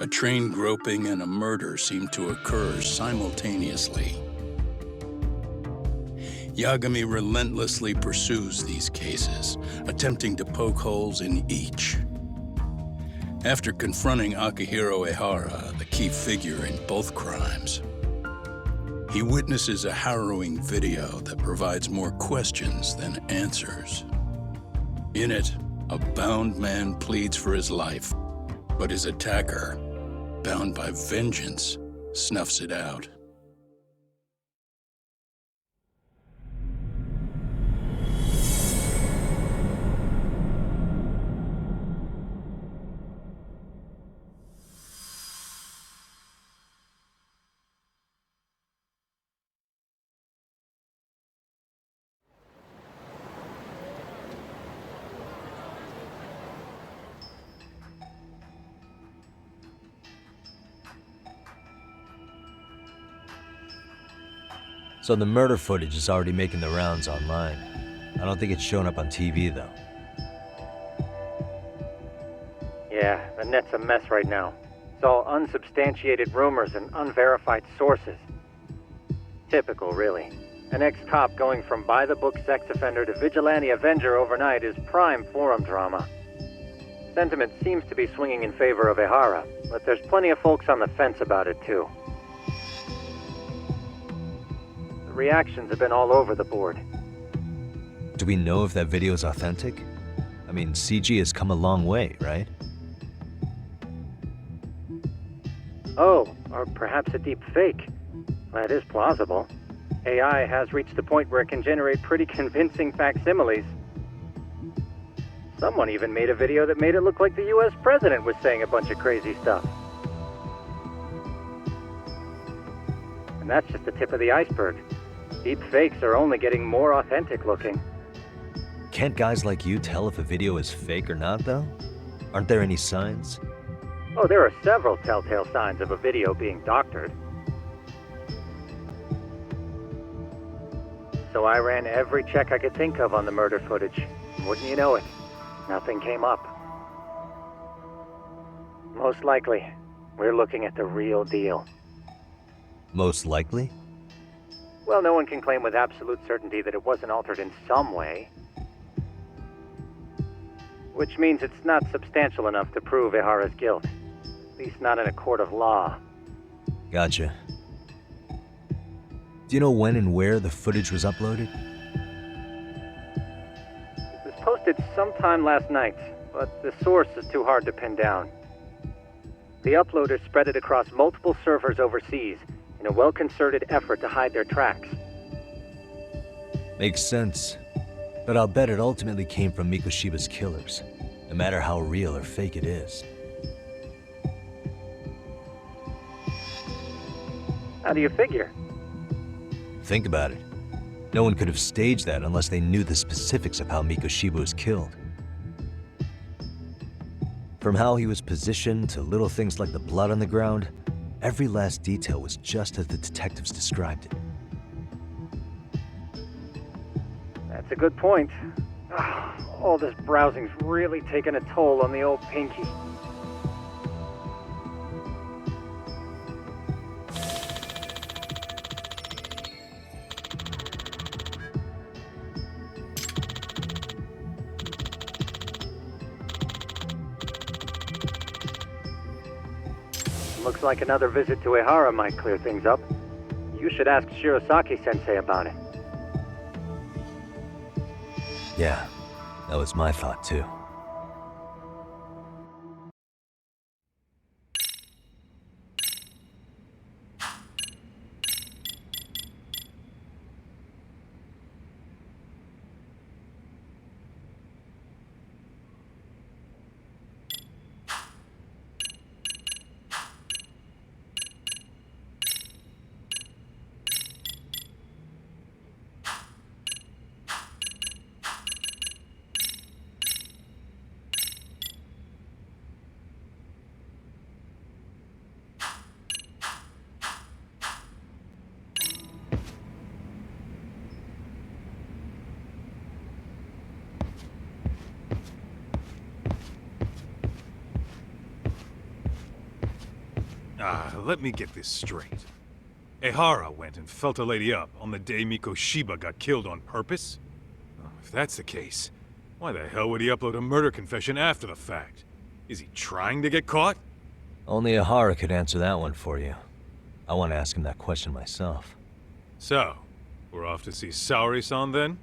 A train groping and a murder seem to occur simultaneously. Yagami relentlessly pursues these cases, attempting to poke holes in each. After confronting Akihiro Ehara, the key figure in both crimes, he witnesses a harrowing video that provides more questions than answers. In it, a bound man pleads for his life, but his attacker, bound by vengeance, snuffs it out. So the murder footage is already making the rounds online. I don't think it's showing up on TV, though. Yeah, the net's a mess right now. It's all unsubstantiated rumors and unverified sources. Typical, really. An ex-cop going from by-the-book sex offender to vigilante avenger overnight is prime forum drama. Sentiment seems to be swinging in favor of Ehara, but there's plenty of folks on the fence about it, too. The reactions have been all over the board. Do we know if that video is authentic? I mean, CG has come a long way, right? Oh, or perhaps a deep fake. That is plausible. AI has reached the point where it can generate pretty convincing facsimiles. Someone even made a video that made it look like the US president was saying a bunch of crazy stuff. And that's just the tip of the iceberg. Deep fakes are only getting more authentic looking. Can't guys like you tell if a video is fake or not, though? Aren't there any signs? Oh, there are several telltale signs of a video being doctored. So I ran every check I could think of on the murder footage. Wouldn't you know it, nothing came up. Most likely, we're looking at the real deal. Most likely? Well, no one can claim with absolute certainty that it wasn't altered in some way. Which means it's not substantial enough to prove Ehara's guilt. At least not in a court of law. Gotcha. Do you know when and where the footage was uploaded? It was posted sometime last night, but the source is too hard to pin down. The uploaders spread it across multiple servers overseas in a well-concerted effort to hide their tracks. Makes sense. But I'll bet it ultimately came from Mikoshiba's killers, no matter how real or fake it is. How do you figure? Think about it. No one could have staged that unless they knew the specifics of how Mikoshiba was killed. From how he was positioned to little things like the blood on the ground, every last detail was just as the detectives described it. That's a good point. All this browsing's really taken a toll on the old pinky. Looks like another visit to Ehara might clear things up. You should ask Shirosaki-sensei about it. Yeah, that was my thought too. Let me get this straight. Ehara went and felt a lady up on the day Mikoshiba got killed on purpose? If that's the case, why the hell would he upload a murder confession after the fact? Is he trying to get caught? Only Ehara could answer that one for you. I want to ask him that question myself. So, we're off to see Saori-san then?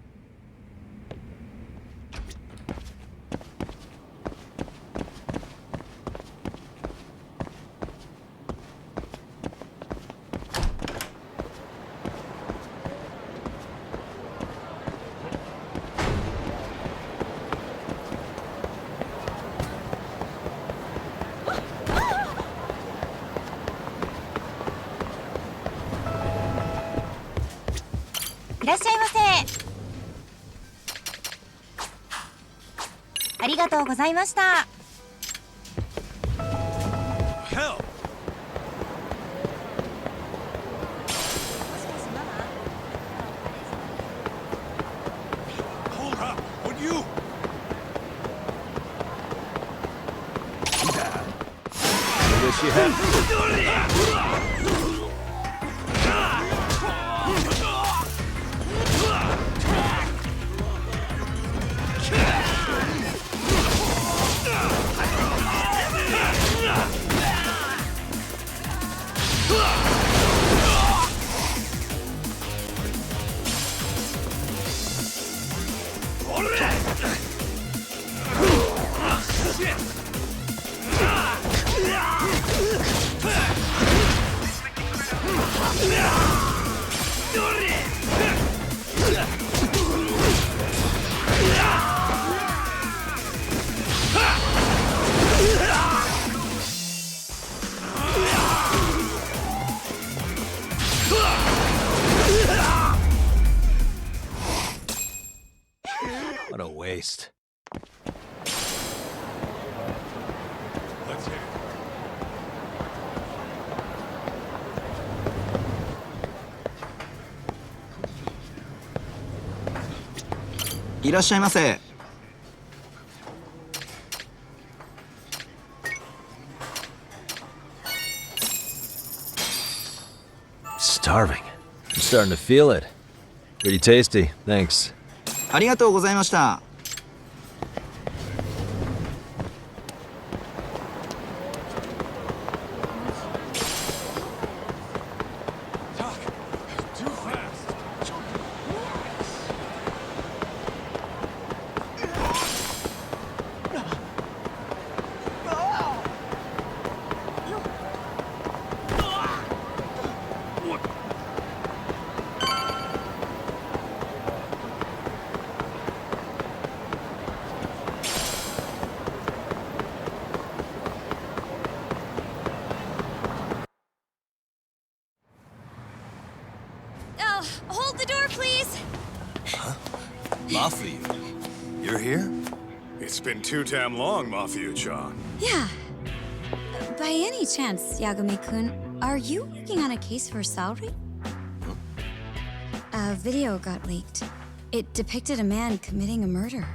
Hell! Hold up! Would you? I wish you had. What a waste. Let's hit it. いらっしゃいませ。Starving. I'm starting to feel it. Pretty tasty, thanks. ありがとうございました。Hold the door, please! Mafia, you're here? It's been too damn long, Mafia-chan. Yeah. By any chance, Yagami-kun, are you working on a case for Saori? A video got leaked. It depicted a man committing a murder.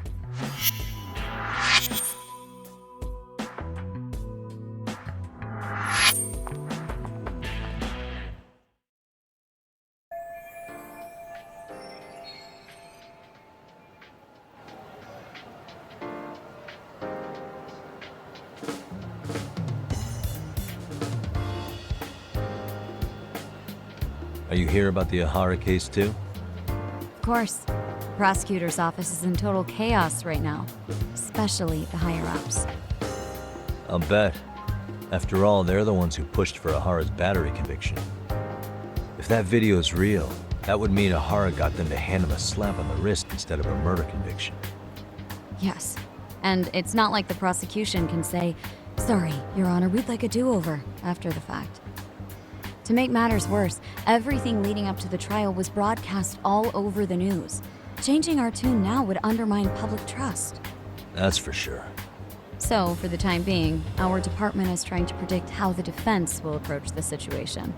Are you here about the Ehara case too? Of course. The prosecutor's office is in total chaos right now, especially the higher-ups. I'll bet. After all, they're the ones who pushed for Ehara's battery conviction. If that video's real, that would mean Ehara got them to hand him a slap on the wrist instead of a murder conviction. Yes. And it's not like the prosecution can say, "Sorry, Your Honor, we'd like a do-over," after the fact. To make matters worse, everything leading up to the trial was broadcast all over the news. Changing our tune now would undermine public trust. That's for sure. So, for the time being, our department is trying to predict how the defense will approach the situation.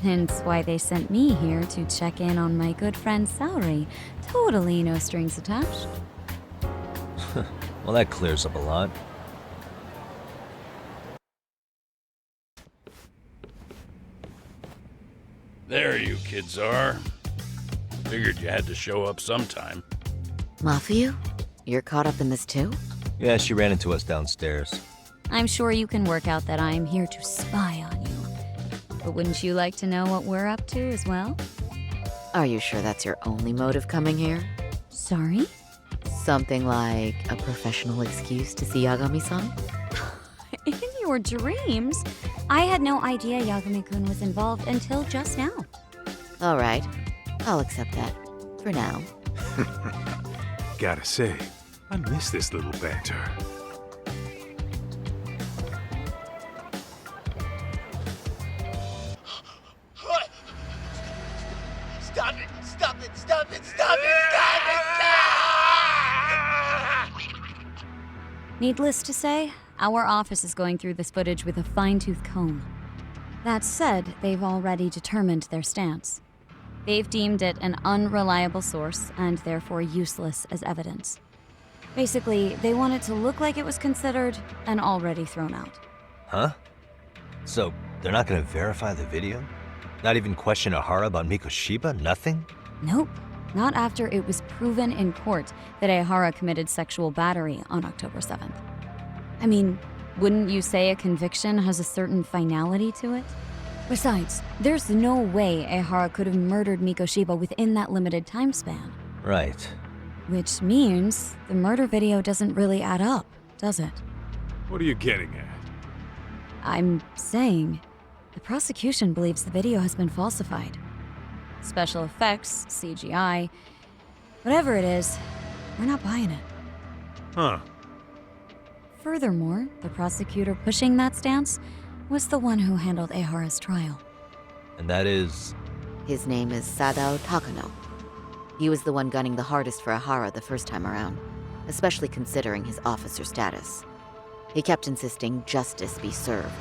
Hence why they sent me here to check in on my good friend Saori. Totally no strings attached. Well, that clears up a lot. There you kids are. Figured you had to show up sometime. Mafuyu? You're caught up in this too? Yeah, she ran into us downstairs. I'm sure you can work out that I'm here to spy on you. But wouldn't you like to know what we're up to as well? Are you sure that's your only motive coming here? Sorry? Something like a professional excuse to see Yagami-san? In your dreams? I had no idea Yagami-kun was involved until just now. All right, I'll accept that. For now. Gotta say, I miss this little banter. Stop it! Stop it! Stop it! Stop it! Stop it! Needless to say, our office is going through this footage with a fine-tooth comb. That said, they've already determined their stance. They've deemed it an unreliable source and therefore useless as evidence. Basically, they want it to look like it was considered and already thrown out. Huh? So, they're not gonna verify the video? Not even question Ehara about Mikoshiba? Nothing? Nope. Not after it was proven in court that Ehara committed sexual battery on October 7th. I mean, wouldn't you say a conviction has a certain finality to it? Besides, there's no way Ehara could have murdered Mikoshiba within that limited time span. Right. Which means the murder video doesn't really add up, does it? What are you getting at? I'm saying the prosecution believes the video has been falsified. Special effects, CGI, whatever it is, we're not buying it. Huh. Furthermore, the prosecutor pushing that stance was the one who handled Ehara's trial. And that is... His name is Sadao Takano. He was the one gunning the hardest for Ehara the first time around, especially considering his officer status. He kept insisting justice be served,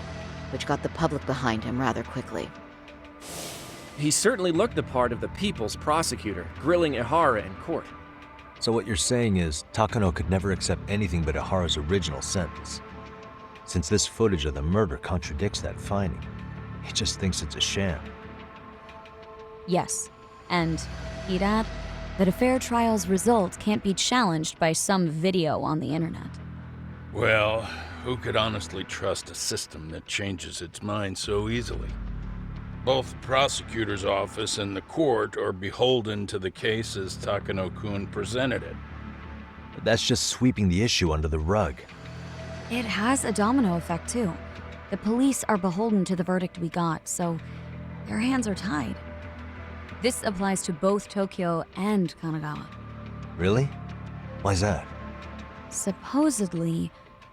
which got the public behind him rather quickly. He certainly looked the part of the people's prosecutor, grilling Ehara in court. So what you're saying is, Takano could never accept anything but Ehara's original sentence. Since this footage of the murder contradicts that finding, he just thinks it's a sham. Yes, and he'd add that a fair trial's result can't be challenged by some video on the internet. Well, who could honestly trust a system that changes its mind so easily? Both the prosecutor's office and the court are beholden to the case as Takano-kun presented it. But that's just sweeping the issue under the rug. It has a domino effect, too. The police are beholden to the verdict we got, so their hands are tied. This applies to both Tokyo and Kanagawa. Really? Why's that? Supposedly,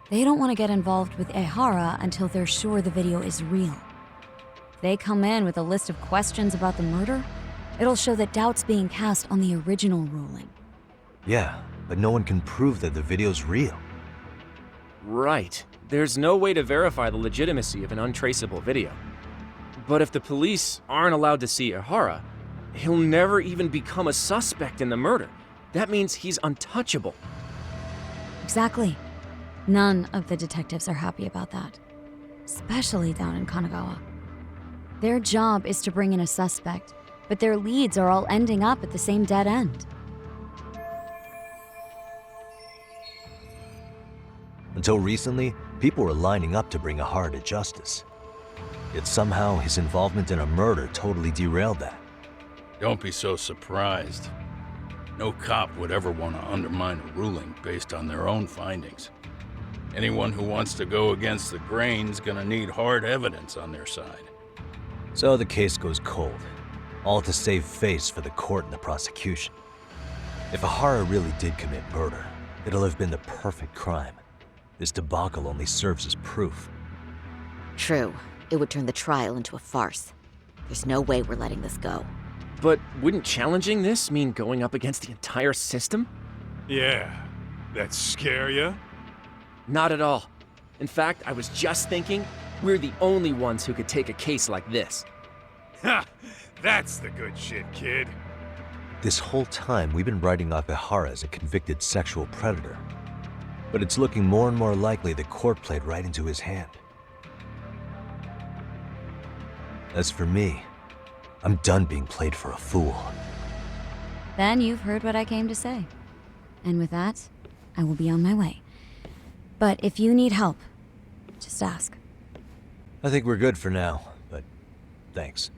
they don't want to get involved with Ehara until they're sure the video is real. If they come in with a list of questions about the murder, it'll show that doubt's being cast on the original ruling. Yeah, but no one can prove that the video's real. Right. There's no way to verify the legitimacy of an untraceable video. But if the police aren't allowed to see Ehara, he'll never even become a suspect in the murder. That means he's untouchable. Exactly. None of the detectives are happy about that. Especially down in Kanagawa. Their job is to bring in a suspect, but their leads are all ending up at the same dead end. Until recently, people were lining up to bring Ehara to justice. Yet somehow his involvement in a murder totally derailed that. Don't be so surprised. No cop would ever want to undermine a ruling based on their own findings. Anyone who wants to go against the grain's gonna need hard evidence on their side. So the case goes cold, all to save face for the court and the prosecution. If Ehara really did commit murder, it'll have been the perfect crime. This debacle only serves as proof. True, it would turn the trial into a farce. There's no way we're letting this go. But wouldn't challenging this mean going up against the entire system? Yeah. That scare ya? Not at all. In fact, I was just thinking, we're the only ones who could take a case like this. Ha! That's the good shit, kid. This whole time, we've been writing off Ehara as a convicted sexual predator. But it's looking more and more likely the court played right into his hand. As for me, I'm done being played for a fool. Then you've heard what I came to say. And with that, I will be on my way. But if you need help, just ask. I think we're good for now, but thanks.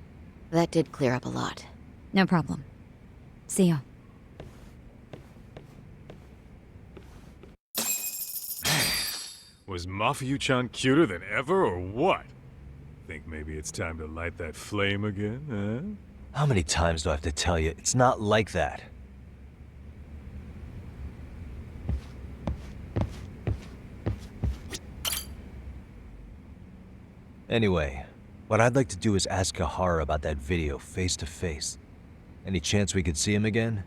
That did clear up a lot. No problem. See ya. Was Mafuyu-chan cuter than ever, or what? Think maybe it's time to light that flame again, How many times do I have to tell you? It's not like that. Anyway, what I'd like to do is ask Kahara about that video face to face. Any chance we could see him again?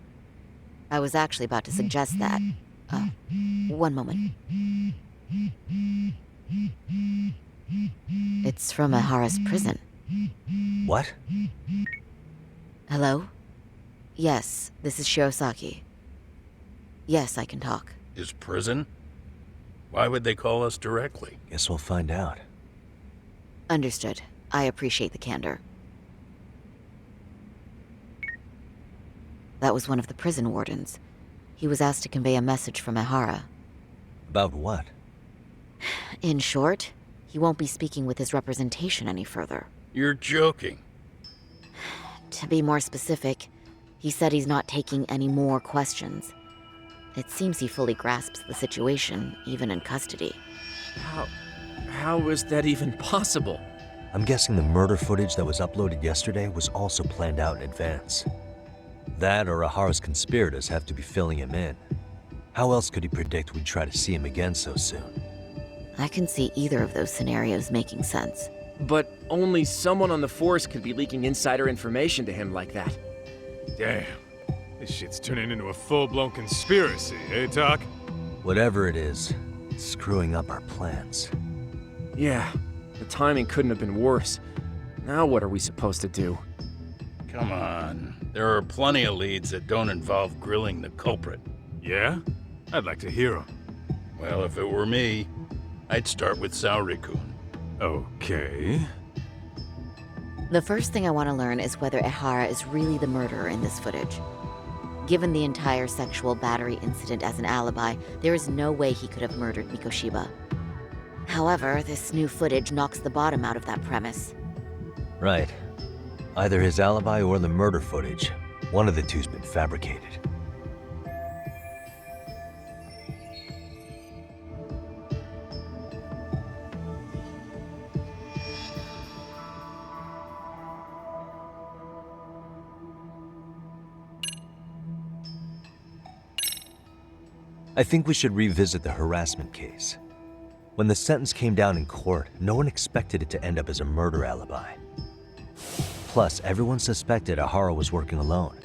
I was actually about to suggest that. One moment. It's from Ahara's prison. What? Hello? Yes, this is Shirosaki. Yes, I can talk. His prison? Why would they call us directly? Guess we'll find out. Understood. I appreciate the candor. That was one of the prison wardens. He was asked to convey a message from Ahara. About what? In short, he won't be speaking with his representation any further. You're joking. To be more specific, he said he's not taking any more questions. It seems he fully grasps the situation, even in custody. How is that even possible? I'm guessing the murder footage that was uploaded yesterday was also planned out in advance. That or Ahara's conspirators have to be filling him in. How else could he predict we'd try to see him again so soon? I can see either of those scenarios making sense. But only someone on the force could be leaking insider information to him like that. Damn. This shit's turning into a full-blown conspiracy, eh, Tak? Whatever it is, it's screwing up our plans. Yeah, the timing couldn't have been worse. Now what are we supposed to do? Come on. There are plenty of leads that don't involve grilling the culprit. Yeah? I'd like to hear them. Well, if it were me, I'd start with Saori-kun. Okay. The first thing I want to learn is whether Ehara is really the murderer in this footage. Given the entire sexual battery incident as an alibi, there is no way he could have murdered Mikoshiba. However, this new footage knocks the bottom out of that premise. Right. Either his alibi or the murder footage. One of the two's been fabricated. I think we should revisit the harassment case. When the sentence came down in court, no one expected it to end up as a murder alibi. Plus, everyone suspected Ahara was working alone.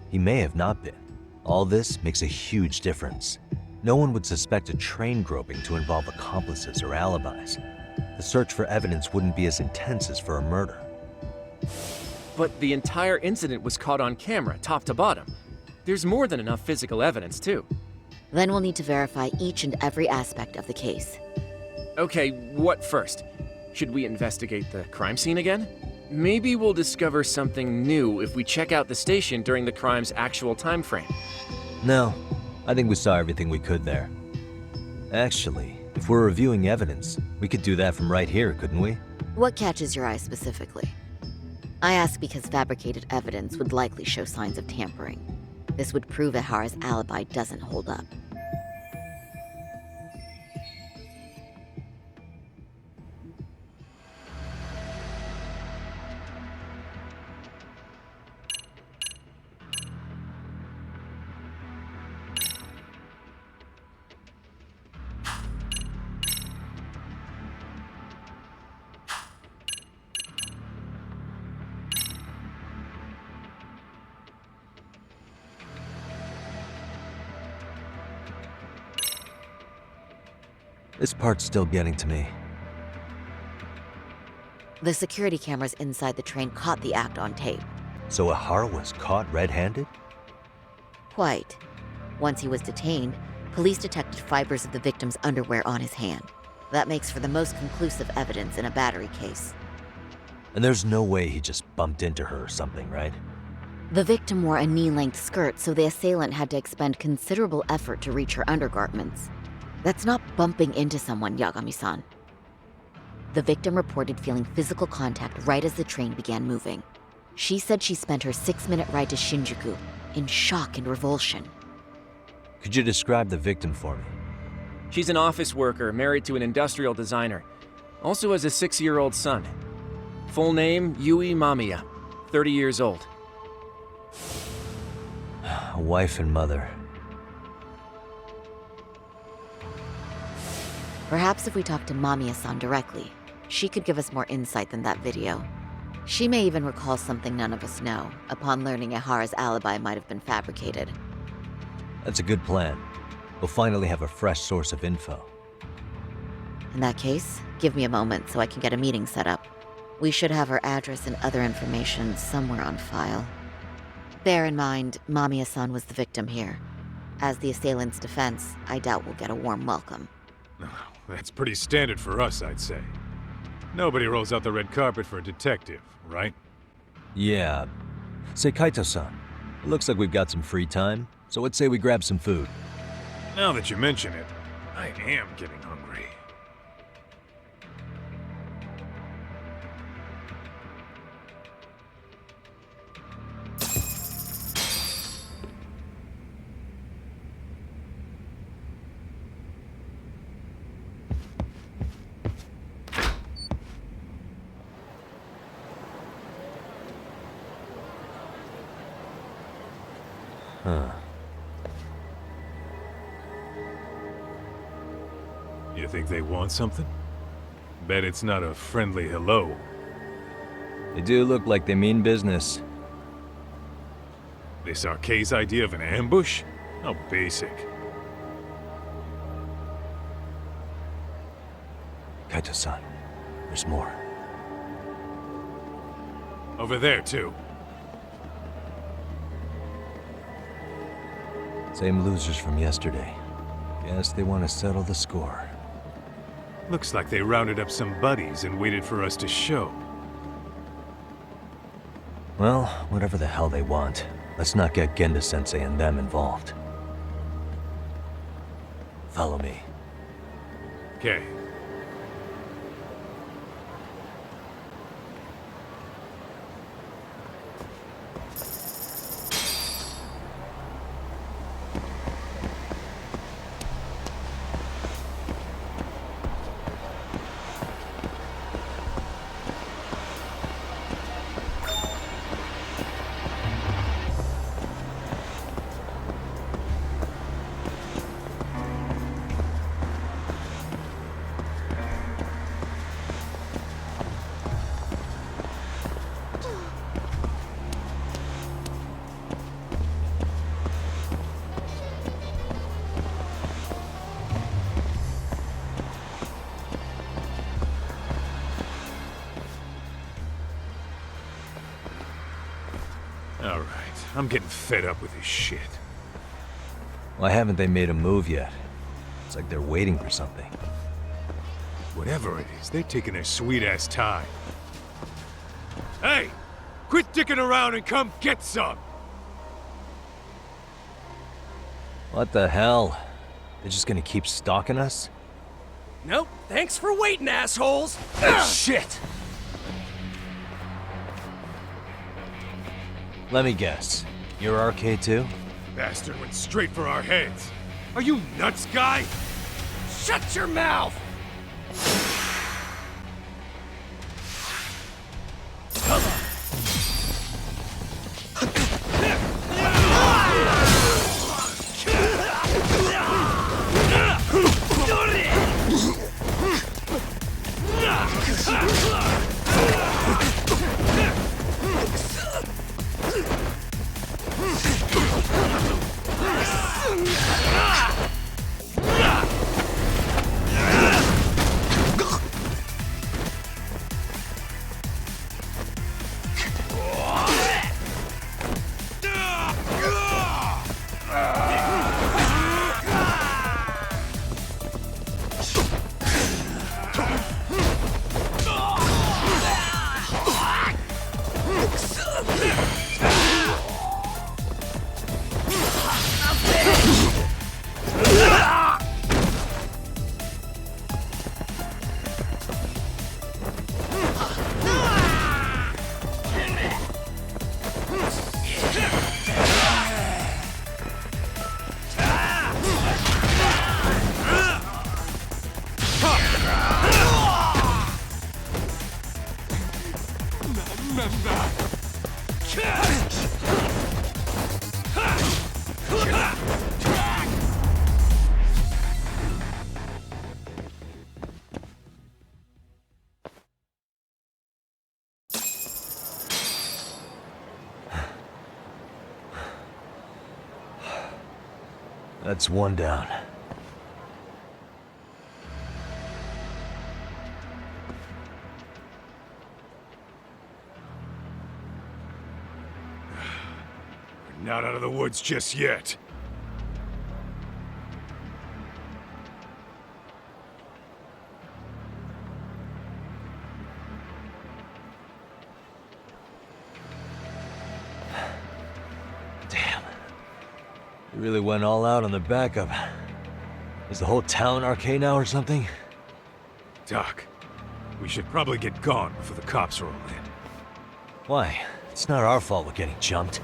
He may have not been. All this makes a huge difference. No one would suspect a train groping to involve accomplices or alibis. The search for evidence wouldn't be as intense as for a murder. But the entire incident was caught on camera, top to bottom. There's more than enough physical evidence, too. Then we'll need to verify each and every aspect of the case. Okay, what first? Should we investigate the crime scene again? Maybe we'll discover something new if we check out the station during the crime's actual time frame. No, I think we saw everything we could there. Actually, if we're reviewing evidence, we could do that from right here, couldn't we? What catches your eye specifically? I ask because fabricated evidence would likely show signs of tampering. This would prove Ehara's alibi doesn't hold up. This part's still getting to me. The security cameras inside the train caught the act on tape. So Ahara was caught red-handed? Quite. Once he was detained, police detected fibers of the victim's underwear on his hand. That makes for the most conclusive evidence in a battery case. And there's no way he just bumped into her or something, right? The victim wore a knee-length skirt, so the assailant had to expend considerable effort to reach her undergarments. That's not bumping into someone, Yagami-san. The victim reported feeling physical contact right as the train began moving. She said she spent her 6-minute ride to Shinjuku in shock and revulsion. Could you describe the victim for me? She's an office worker married to an industrial designer. Also has a 6-year-old son. Full name, Yui Mamiya, 30 years old. A wife and mother. Perhaps if we talk to Mamiya-san directly, she could give us more insight than that video. She may even recall something none of us know, upon learning Ehara's alibi might have been fabricated. That's a good plan. We'll finally have a fresh source of info. In that case, give me a moment so I can get a meeting set up. We should have her address and other information somewhere on file. Bear in mind, Mamiya-san was the victim here. As the assailant's defense, I doubt we'll get a warm welcome. That's pretty standard for us, I'd say. Nobody rolls out the red carpet for a detective, right? Yeah. Say, Kaito-san, it looks like we've got some free time, so let's say we grab some food. Now that you mention it, I am getting hungry. Huh. You think they want something? Bet it's not a friendly hello. They do look like they mean business. This Arcade's idea of an ambush? How basic. Kaito-san, there's more. Over there, too. Same losers from yesterday. Guess they want to settle the score. Looks like they rounded up some buddies and waited for us to show. Well, whatever the hell they want, let's not get Genda-sensei and them involved. Follow me. Okay. Alright, I'm getting fed up with this shit. Why haven't they made a move yet? It's like they're waiting for something. Whatever it is, they're taking their sweet-ass time. Hey! Quit dicking around and come get some! What the hell? They're just gonna keep stalking us? Nope, thanks for waiting, assholes! Shit! Let me guess. You're RK too? Bastard went straight for our heads. Are you nuts, guy? Shut your mouth! That's one down. We're not out of the woods just yet. Damn. You really went all out on the backup. Is the whole town RK now or something? Doc, we should probably get gone before the cops roll in. Why? It's not our fault we're getting jumped.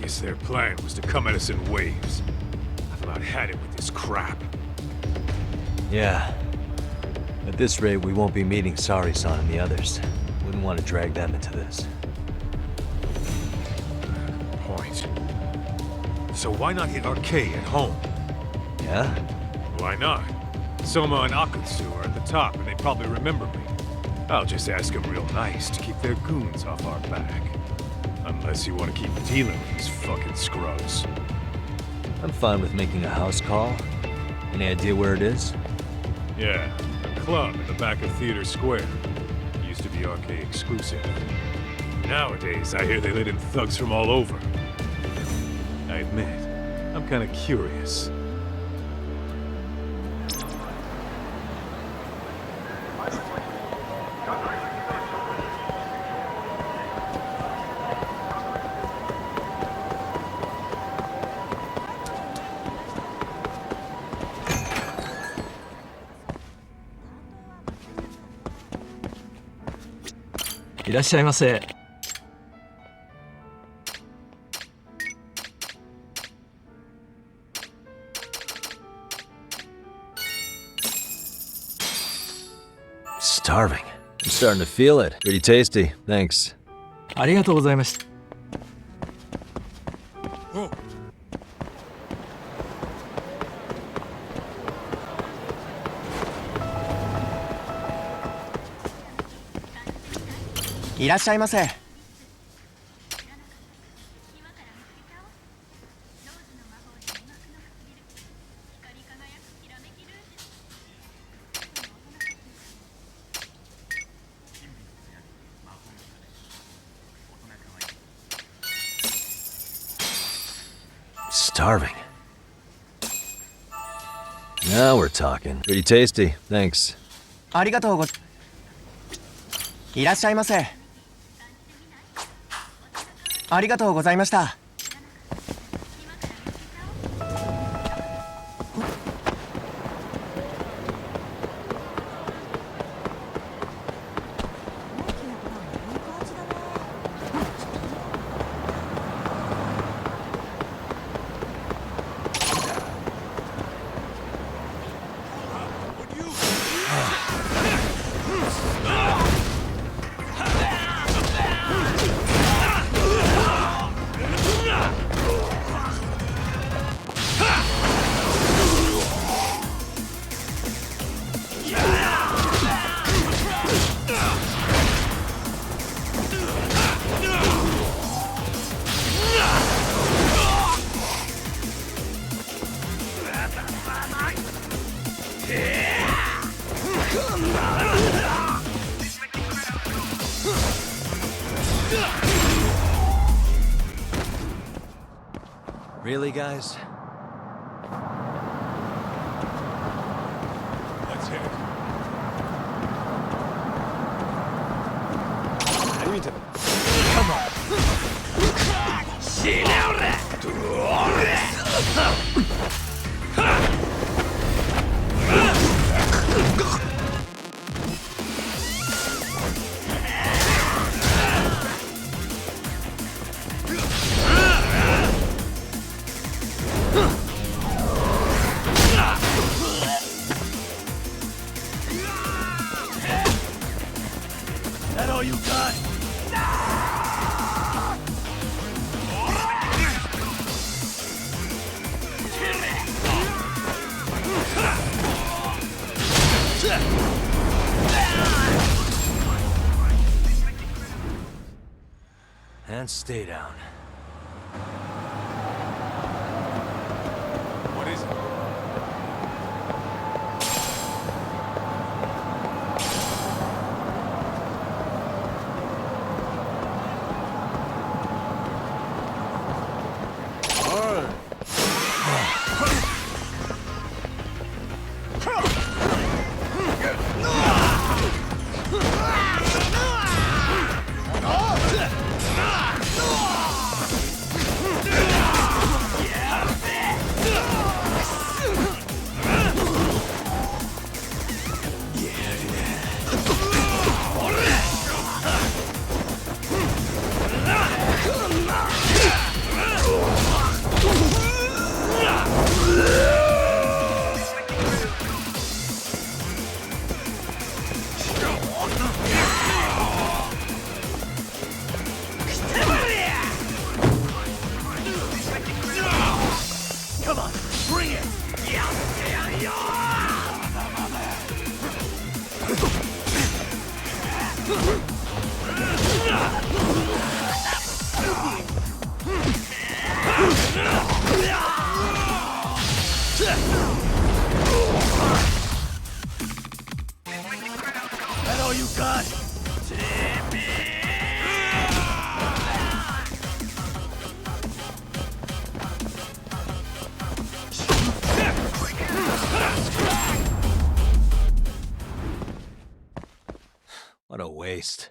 Guess their plan was to come at us in waves. I've about had it with this crap. Yeah. At this rate, we won't be meeting Sari-san and the others. Wouldn't want to drag them into this. Point. So why not hit RK at home? Yeah? Why not? Soma and Akutsu are at the top, and they probably remember me. I'll just ask them real nice to keep their goons off our back. Unless you want to keep dealing with these fucking scrubs. I'm fine with making a house call. Any idea where it is? Yeah, a club in the back of Theater Square. Used to be RK exclusive. Nowadays, I hear they let in thugs from all over. I admit, I'm kinda curious. Starving. I'm starting to feel it. Pretty tasty. Thanks. ありがとうございました。いらっしゃいませ。Starving. Now we're talking. Pretty tasty. Thanks. ありがとうごいらっしゃいませ。ありがとうございました。Really, guys? Let's hit it. Come on. That all you got? And stay down. What is it? Come on, bring it! That all you got? What a waste.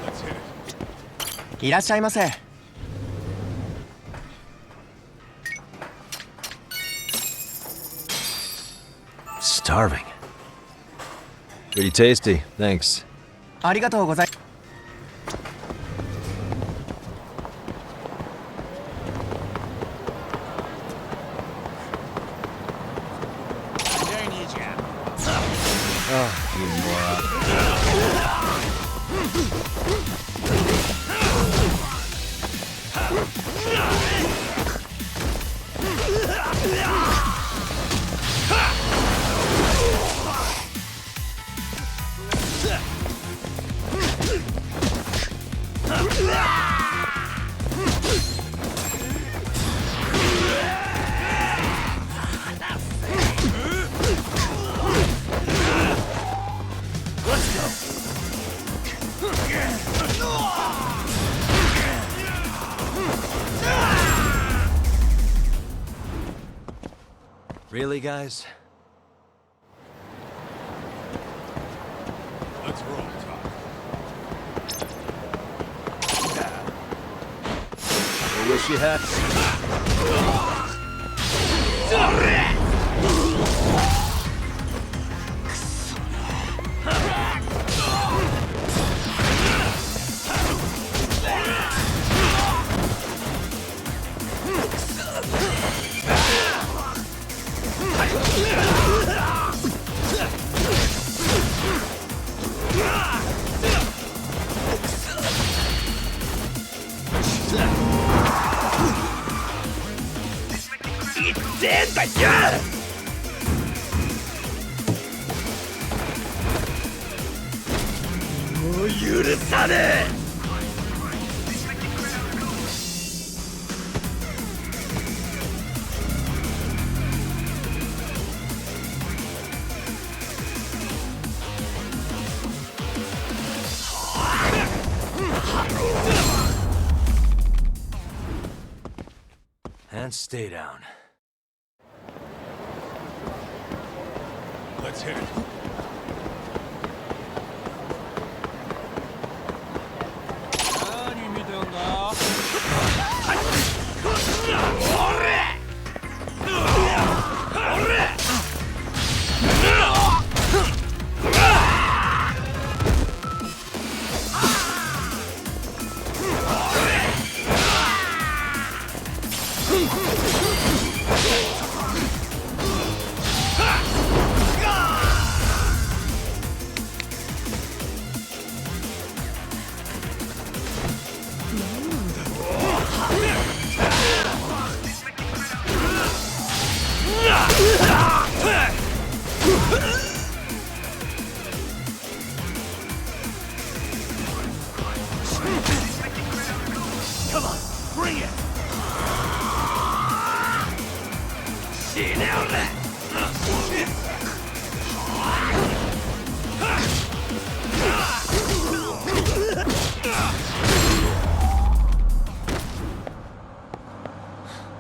Let's hit it. いらっしゃいませ。 Starving. Pretty tasty, thanks. ありがとうござい。Oh, you moron. Really, guys? Let's roll, Top. I wish you had. And stay down. Let's hit it. Come on, bring it! Now that!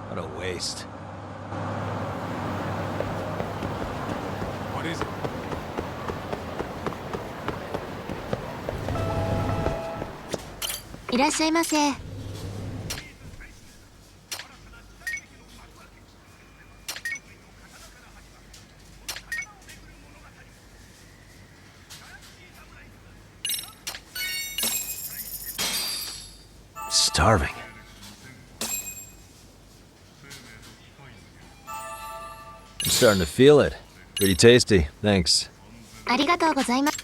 What a waste. What is it? Starving. I'm starting to feel it. Pretty tasty, thanks. ありがとうございます。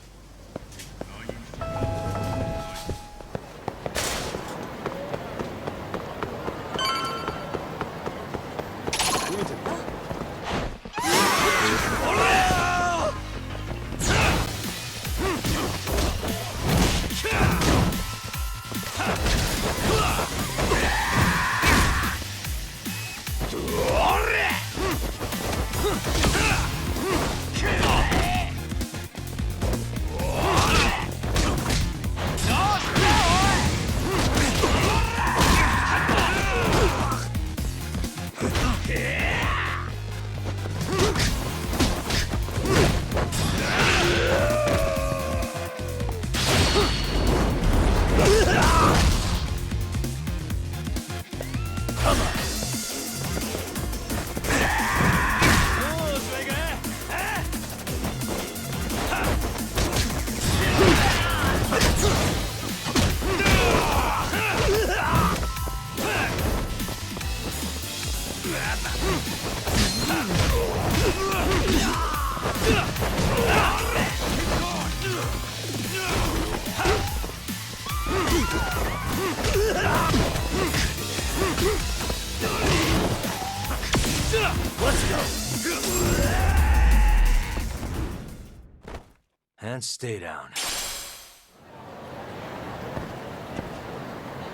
And stay down.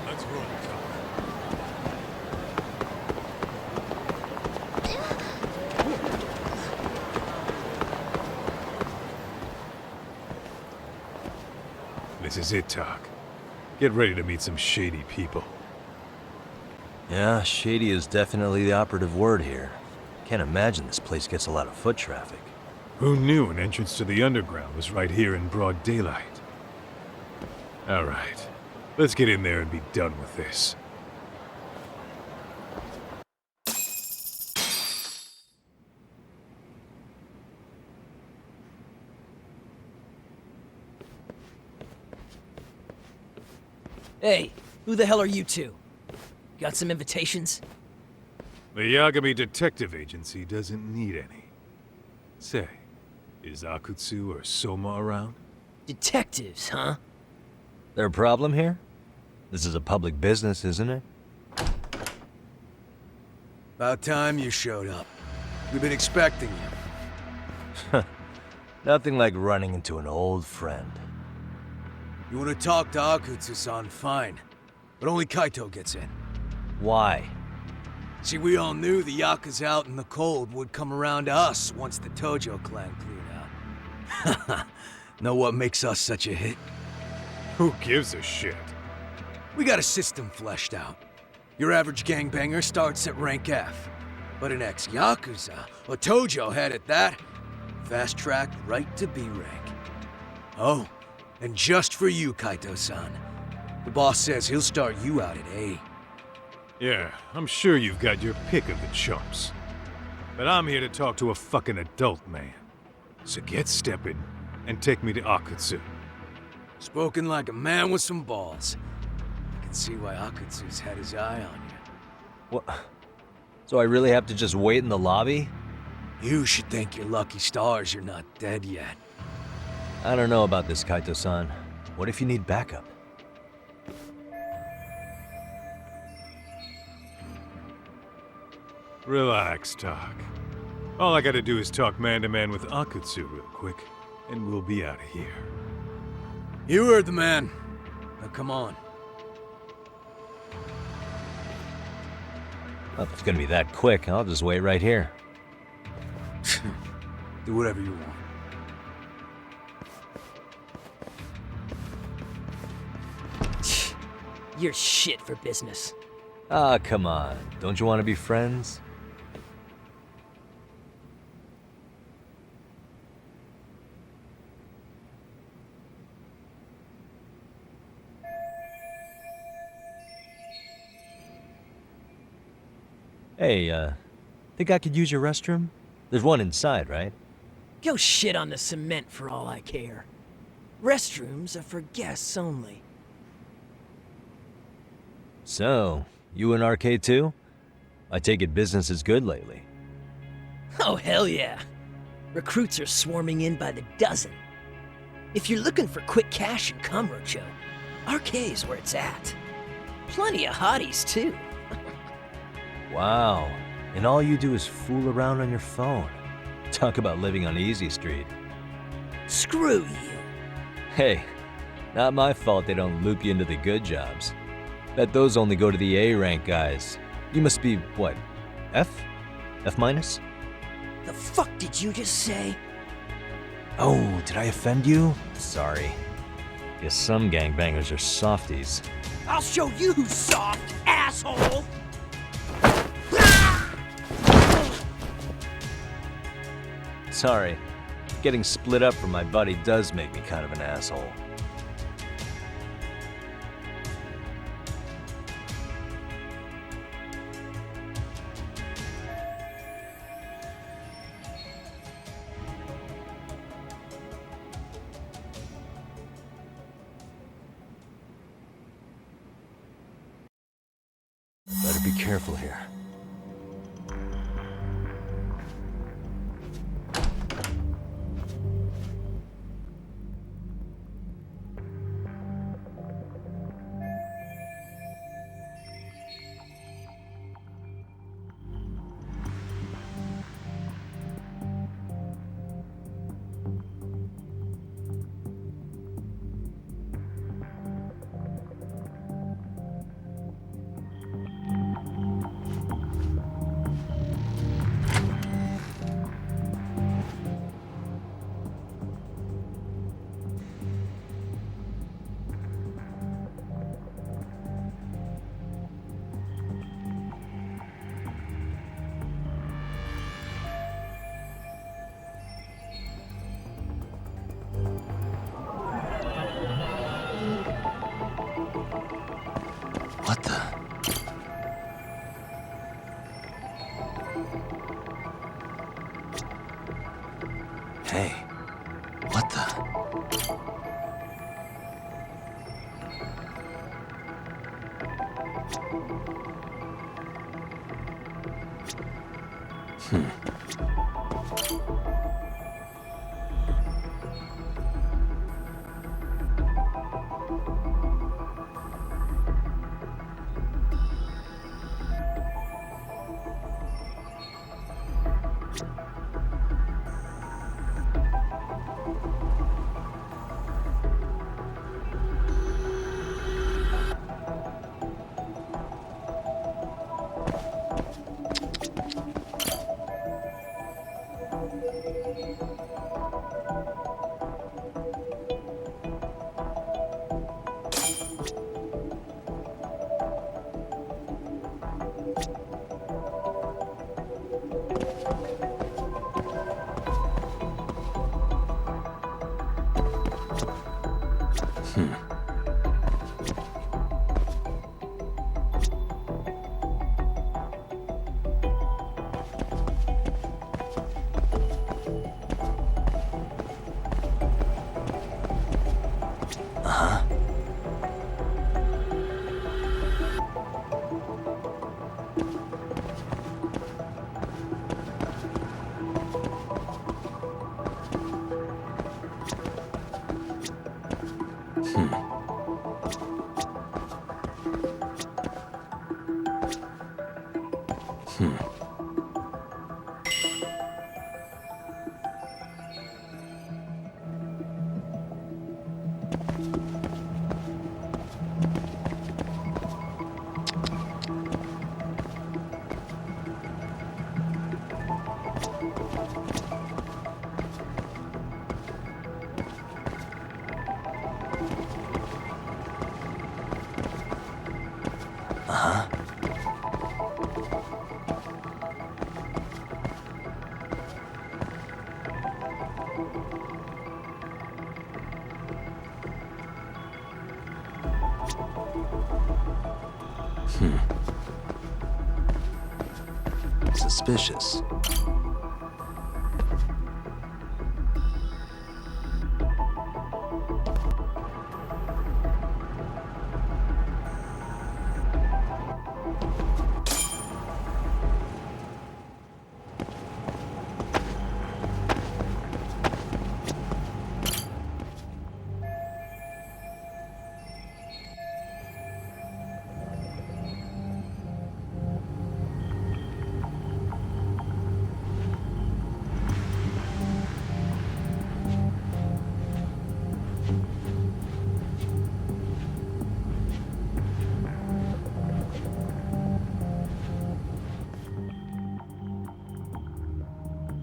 Let's roll, Tom. This is it, Talk. Get ready to meet some shady people. Yeah, shady is definitely the operative word here. Can't imagine this place gets a lot of foot traffic. Who knew an entrance to the underground was right here in broad daylight? All right, let's get in there and be done with this. Hey, who the hell are you two? Got some invitations? The Yagami Detective Agency doesn't need any. Say, is Akutsu or Soma around? Detectives, huh? There a problem here? This is a public business, isn't it? About time you showed up. We've been expecting you. Nothing like running into an old friend. You want to talk to Akutsu-san, fine. But only Kaito gets in. Why? See, we all knew the Yakuza out in the cold would come around to us once the Tojo clan cleared out. Know what makes us such a hit? Who gives a shit? We got a system fleshed out. Your average gangbanger starts at rank F. But an ex-Yakuza, a Tojo head at that, fast-tracked right to B rank. Oh, and just for you, Kaito-san. The boss says he'll start you out at A. Yeah, I'm sure you've got your pick of the chumps. But I'm here to talk to a fucking adult man. So get stepping and take me to Akutsu. Spoken like a man with some balls. I can see why Akutsu's had his eye on you. What? So I really have to just wait in the lobby? You should thank your lucky stars you're not dead yet. I don't know about this, Kaito-san. What if you need backup? Relax, Talk. All I gotta do is talk man-to-man with Akutsu real quick, and we'll be out of here. You heard the man. Now come on. Well, if it's gonna be that quick, I'll just wait right here. Do whatever you want. You're shit for business. Ah, come on. Don't you want to be friends? Hey, think I could use your restroom? There's one inside, right? Go shit on the cement for all I care. Restrooms are for guests only. So, you in arcade too? I take it business is good lately. Oh, hell yeah. Recruits are swarming in by the dozen. If you're looking for quick cash and cum, Rocho, arcade's where it's at. Plenty of hotties, too. Wow. And all you do is fool around on your phone. Talk about living on Easy Street. Screw you. Hey, not my fault they don't loop you into the good jobs. Bet those only go to the A-rank guys. You must be, what, F? F minus? The fuck did you just say? Oh, did I offend you? Sorry. Guess some gangbangers are softies. I'll show you who's soft, asshole! Sorry. Getting split up from my buddy does make me kind of an asshole. Better be careful here. What the? Hey, what the? Uh-huh. Suspicious.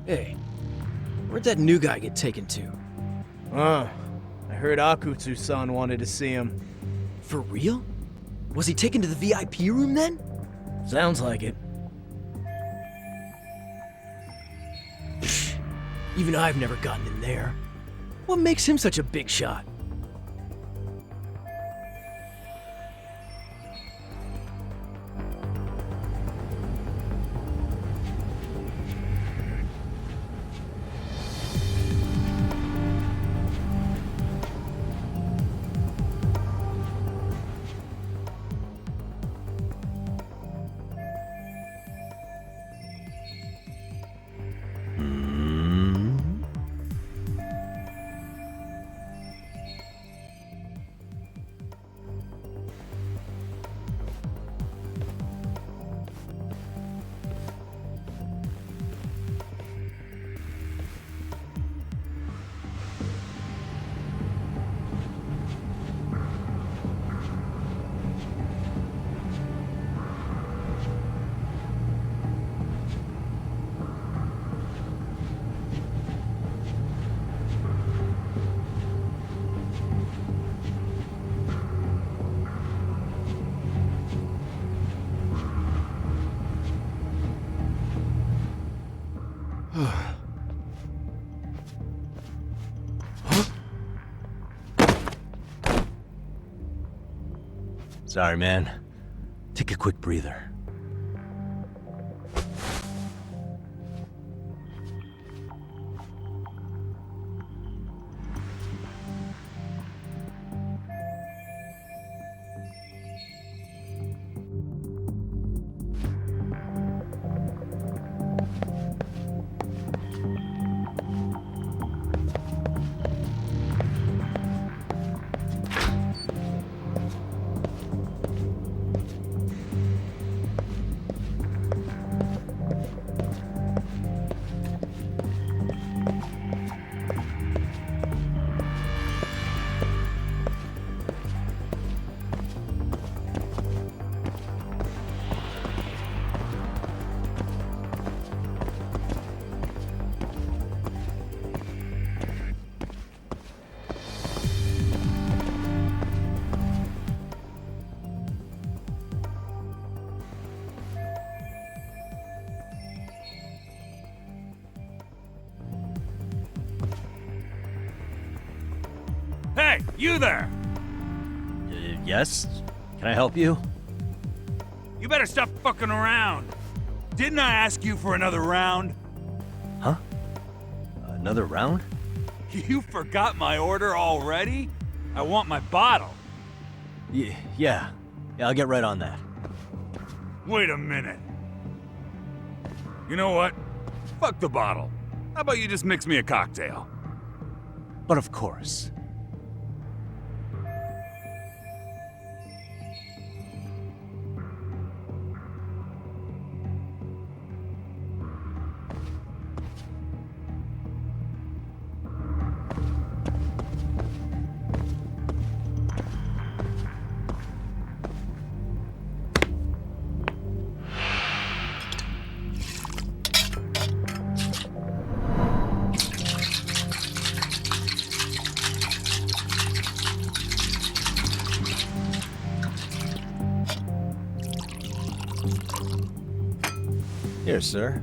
Hey, where'd that new guy get taken to? I heard Akutsu-san wanted to see him. For real? Was he taken to the VIP room then? Sounds like it. Even I've never gotten in there. What makes him such a big shot? Sorry, man. Take a quick breather. Hey, you there! Yes? Can I help you? You better stop fucking around. Didn't I ask you for another round? Huh? Another round? You forgot my order already? I want my bottle. Yeah, I'll get right on that. Wait a minute. You know what? Fuck the bottle. How about you just mix me a cocktail? But of course. Here, sir.